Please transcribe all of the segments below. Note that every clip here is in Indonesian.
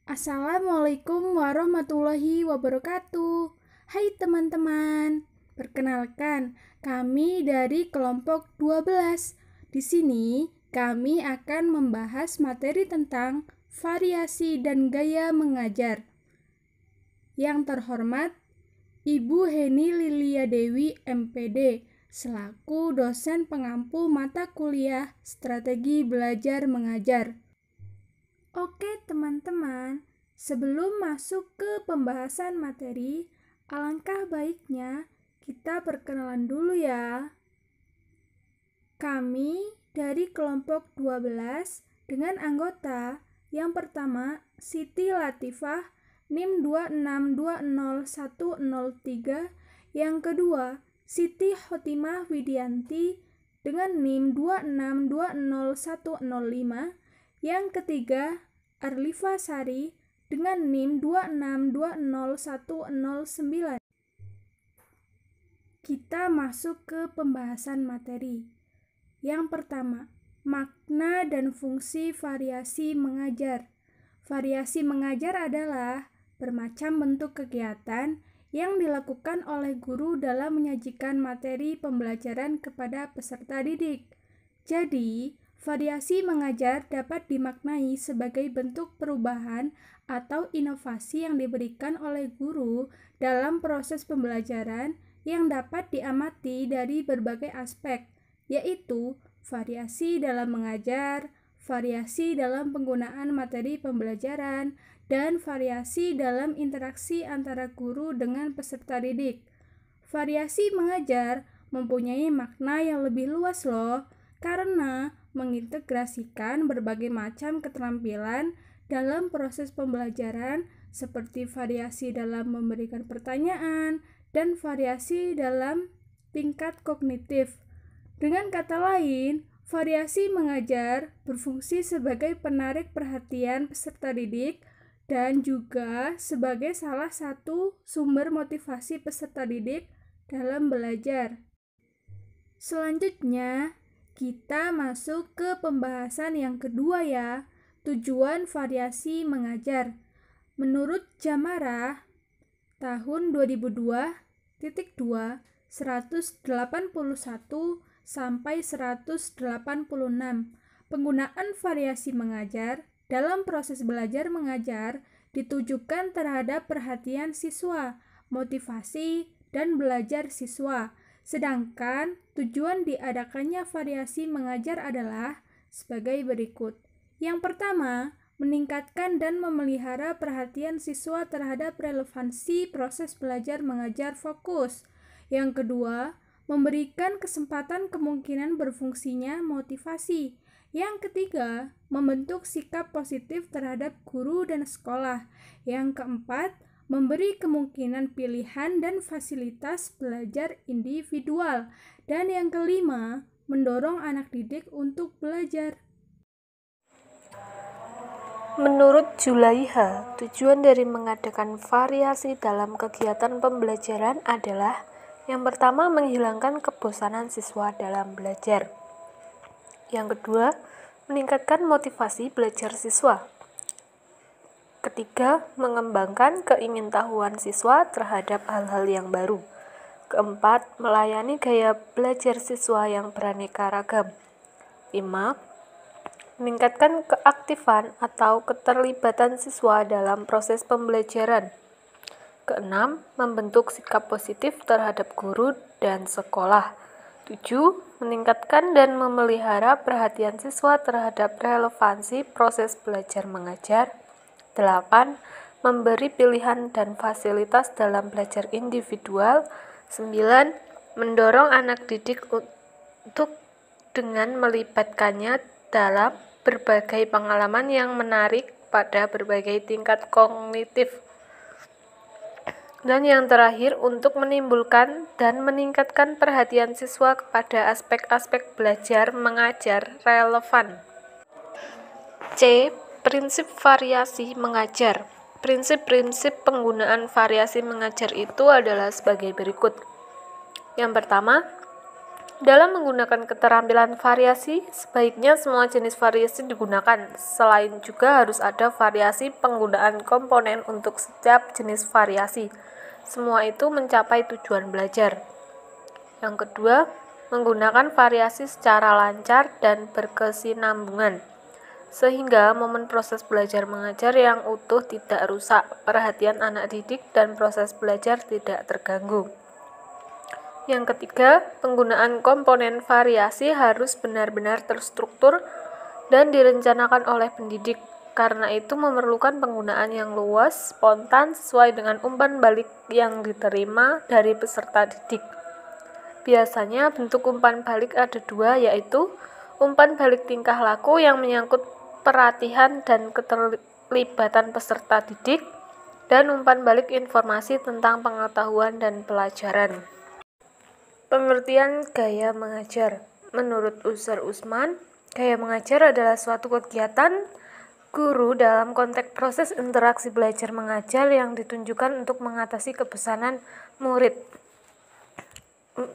Assalamualaikum warahmatullahi wabarakatuh. Hai teman-teman. Perkenalkan, kami dari kelompok 12. Di sini kami akan membahas materi tentang variasi dan gaya mengajar. Yang terhormat Ibu Heni Lilia Dewi MPD selaku dosen pengampu mata kuliah Strategi Belajar Mengajar. Oke teman-teman, sebelum masuk ke pembahasan materi, alangkah baiknya kita perkenalan dulu ya. Kami dari kelompok 12 dengan anggota yang pertama Siti Latifah NIM 2620103, yang kedua Siti Khotimah Widianti dengan NIM 2620105, yang ketiga Arlifa Sari dengan NIM 2620109. Kita masuk ke pembahasan materi. Yang pertama, makna dan fungsi variasi mengajar. Variasi mengajar adalah bermacam bentuk kegiatan yang dilakukan oleh guru dalam menyajikan materi pembelajaran kepada peserta didik. Jadi, variasi mengajar dapat dimaknai sebagai bentuk perubahan atau inovasi yang diberikan oleh guru dalam proses pembelajaran yang dapat diamati dari berbagai aspek, yaitu variasi dalam mengajar, variasi dalam penggunaan materi pembelajaran, dan variasi dalam interaksi antara guru dengan peserta didik. Variasi mengajar mempunyai makna yang lebih luas loh, karena mengintegrasikan berbagai macam keterampilan dalam proses pembelajaran seperti variasi dalam memberikan pertanyaan dan variasi dalam tingkat kognitif. Dengan kata lain, variasi mengajar berfungsi sebagai penarik perhatian peserta didik dan juga sebagai salah satu sumber motivasi peserta didik dalam belajar. Selanjutnya, kita masuk ke pembahasan yang kedua ya, tujuan variasi mengajar. Menurut Jamarah, tahun 2002.2, 181 sampai 186, penggunaan variasi mengajar dalam proses belajar mengajar ditujukan terhadap perhatian siswa, motivasi, dan belajar siswa. Sedangkan tujuan diadakannya variasi mengajar adalah sebagai berikut. Yang pertama, meningkatkan dan memelihara perhatian siswa terhadap relevansi proses belajar mengajar fokus. Yang kedua, memberikan kesempatan kemungkinan berfungsinya motivasi. Yang ketiga, membentuk sikap positif terhadap guru dan sekolah. Yang keempat, memberi kemungkinan pilihan dan fasilitas belajar individual. Dan yang kelima, mendorong anak didik untuk belajar. Menurut Zulaiha, tujuan dari mengadakan variasi dalam kegiatan pembelajaran adalah yang pertama, menghilangkan kebosanan siswa dalam belajar. Yang kedua, meningkatkan motivasi belajar siswa. Ketiga, mengembangkan keingintahuan siswa terhadap hal-hal yang baru. Keempat, melayani gaya belajar siswa yang beraneka ragam. 5. Meningkatkan keaktifan atau keterlibatan siswa dalam proses pembelajaran. Keenam, membentuk sikap positif terhadap guru dan sekolah. 7. Meningkatkan dan memelihara perhatian siswa terhadap relevansi proses belajar mengajar. 8. Memberi pilihan dan fasilitas dalam belajar individual. 9. Mendorong anak didik untuk dengan melibatkannya dalam berbagai pengalaman yang menarik pada berbagai tingkat kognitif. Dan yang terakhir, untuk menimbulkan dan meningkatkan perhatian siswa kepada aspek-aspek belajar mengajar relevan. C. Prinsip variasi mengajar. Prinsip-prinsip penggunaan variasi mengajar itu adalah sebagai berikut. Yang pertama, Dalam menggunakan keterampilan variasi, sebaiknya semua jenis variasi digunakan. Selain juga harus ada variasi penggunaan komponen untuk setiap jenis variasi. Semua itu mencapai tujuan belajar. Yang kedua, menggunakan variasi secara lancar dan berkesinambungan, sehingga momen proses belajar mengajar yang utuh tidak rusak, perhatian anak didik dan proses belajar tidak terganggu. Yang ketiga, penggunaan komponen variasi harus benar-benar terstruktur dan direncanakan oleh pendidik. Karena itu memerlukan penggunaan yang luas, spontan, sesuai dengan umpan balik yang diterima dari peserta didik. Biasanya bentuk umpan balik ada dua, yaitu umpan balik tingkah laku yang menyangkut perhatian dan keterlibatan peserta didik, dan umpan balik informasi tentang pengetahuan dan pelajaran. Pengertian gaya mengajar. Menurut Usher Usman, gaya mengajar adalah suatu kegiatan guru dalam konteks proses interaksi belajar mengajar yang ditunjukkan untuk mengatasi kebosanan murid.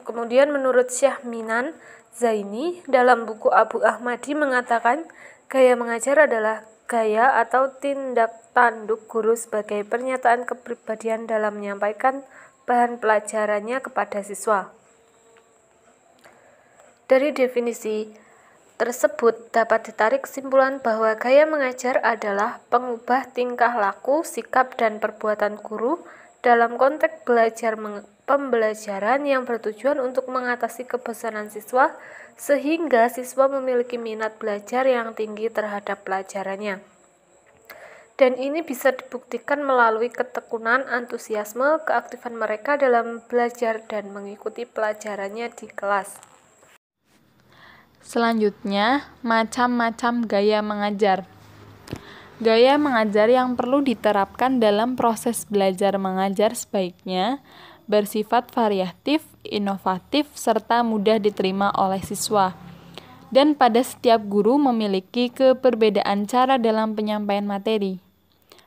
Kemudian menurut Syekh Minan Zaini dalam buku Abu Ahmadi mengatakan gaya mengajar adalah gaya atau tindak tanduk guru sebagai pernyataan kepribadian dalam menyampaikan bahan pelajarannya kepada siswa. Dari definisi tersebut dapat ditarik kesimpulan bahwa gaya mengajar adalah pengubah tingkah laku, sikap, dan perbuatan guru dalam konteks pembelajaran yang bertujuan untuk mengatasi kebosanan siswa sehingga siswa memiliki minat belajar yang tinggi terhadap pelajarannya. Dan ini bisa dibuktikan melalui ketekunan, antusiasme, keaktifan mereka dalam belajar dan mengikuti pelajarannya di kelas. Selanjutnya, macam-macam gaya mengajar. Gaya mengajar yang perlu diterapkan dalam proses belajar mengajar sebaiknya bersifat variatif, inovatif, serta mudah diterima oleh siswa. Dan pada setiap guru memiliki keberbedaan cara dalam penyampaian materi.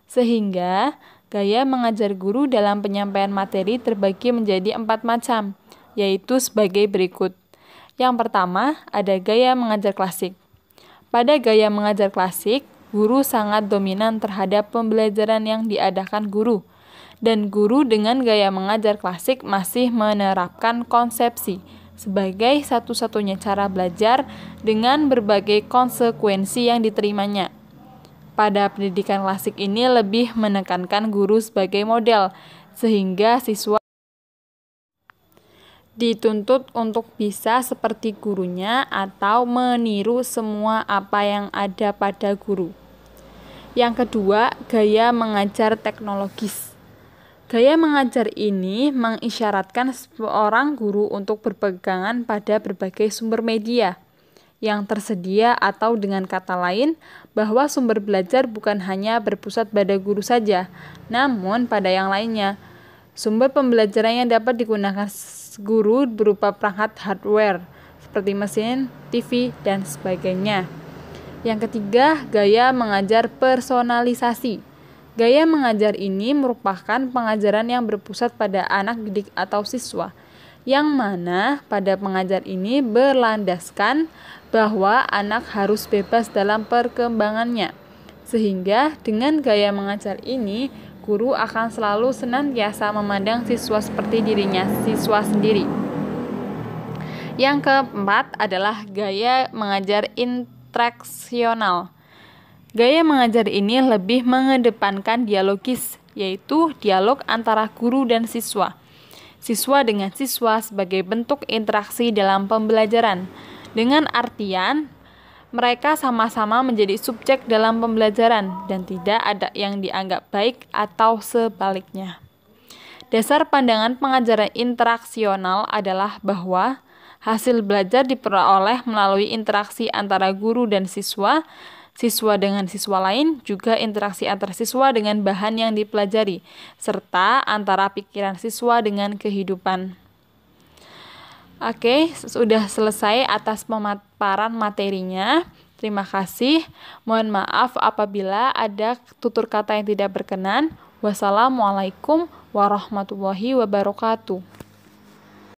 Sehingga, gaya mengajar guru dalam penyampaian materi terbagi menjadi 4 macam, yaitu sebagai berikut. Yang pertama, ada gaya mengajar klasik. Pada gaya mengajar klasik, guru sangat dominan terhadap pembelajaran yang diadakan guru. Dan guru dengan gaya mengajar klasik masih menerapkan konsepsi sebagai satu-satunya cara belajar dengan berbagai konsekuensi yang diterimanya. Pada pendidikan klasik ini lebih menekankan guru sebagai model, sehingga siswa dituntut untuk bisa seperti gurunya atau meniru semua apa yang ada pada guru. Yang kedua, gaya mengajar teknologis. Gaya mengajar ini mengisyaratkan seorang guru untuk berpegangan pada berbagai sumber media yang tersedia, atau dengan kata lain, bahwa sumber belajar bukan hanya berpusat pada guru saja, namun pada yang lainnya. Sumber pembelajaran yang dapat digunakan guru berupa perangkat hardware seperti mesin, TV, dan sebagainya. Yang ketiga, gaya mengajar personalisasi. Gaya mengajar ini merupakan pengajaran yang berpusat pada anak didik atau siswa, yang mana pada pengajar ini berlandaskan bahwa anak harus bebas dalam perkembangannya. Sehingga dengan gaya mengajar ini, guru akan selalu senantiasa memandang siswa seperti dirinya siswa sendiri. Yang keempat adalah gaya mengajar interaksional. Gaya mengajar ini lebih mengedepankan dialogis, yaitu dialog antara guru dan siswa. Siswa dengan siswa sebagai bentuk interaksi dalam pembelajaran, dengan artian mereka sama-sama menjadi subjek dalam pembelajaran dan tidak ada yang dianggap baik atau sebaliknya. Dasar pandangan pengajaran interaksional adalah bahwa hasil belajar diperoleh melalui interaksi antara guru dan siswa, siswa dengan siswa lain, juga interaksi antar siswa dengan bahan yang dipelajari, serta antara pikiran siswa dengan kehidupan. Oke, sudah selesai atas pemaparan materinya. Terima kasih. Mohon maaf apabila ada tutur kata yang tidak berkenan. Wassalamualaikum warahmatullahi wabarakatuh.